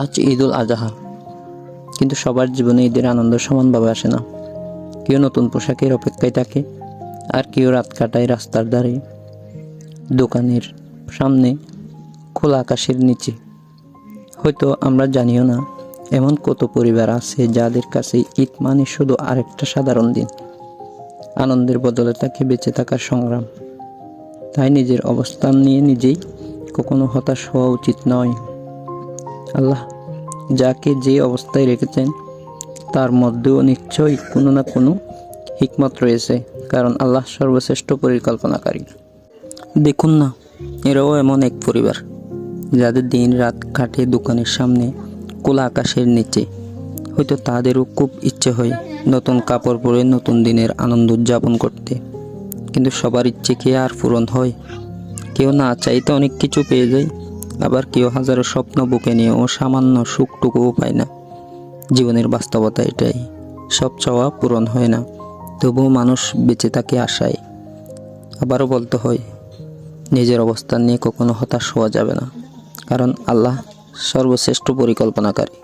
আজ ঈদুল আজহা, কিন্তু সবার জীবনে ঈদের আনন্দ সমানভাবে আসে না। কেউ নতুন পোশাকের অপেক্ষায় থাকে, আর কেউ রাত কাটায় রাস্তার ধারে, দোকানের সামনে, খোলা আকাশের নিচে। হয়তো আমরা জানিও না, এমন কত পরিবার আছে যাদের কাছে ঈদ মানে শুধু আরেকটা সাধারণ দিন। আনন্দের বদলে থাকে বেঁচে থাকার সংগ্রাম। তাই নিজের অবস্থান নিয়ে নিজেই কখনো হতাশ হওয়া উচিত নয়। আল্লাহ যাকে যে অবস্থায় রেখেছেন তার মধ্যেও নিশ্চয়ই কোনো না কোনো হিকমত রয়েছে, কারণ আল্লাহ সর্বশ্রেষ্ঠ পরিকল্পনাকারী। দেখুন না, এরাও এমন এক পরিবার যাদের দিন রাত কাটে দোকানের সামনে, খোলা আকাশের নিচে। হয়তো তাদেরও খুব ইচ্ছে হয় নতুন কাপড় পরে নতুন দিনের আনন্দ উদযাপন করতে, কিন্তু সবার ইচ্ছে কি আর পূরণ হয়? কেউ না চাইতে অনেক কিছু পেয়ে যায়, আবার কেউ হাজারো স্বপ্ন বুকে নিয়েও সামান্য সুখটুকুও পায় না। জীবনের বাস্তবতা এটাই, সব চাওয়া পূরণ হয় না, তবুও মানুষ বেঁচে থাকে আশায়। আবারও বলতে হয়, নিজের অবস্থান নিয়ে কখনো হতাশ হওয়া যাবে না, কারণ আল্লাহ সর্বশ্রেষ্ঠ পরিকল্পনাকারী।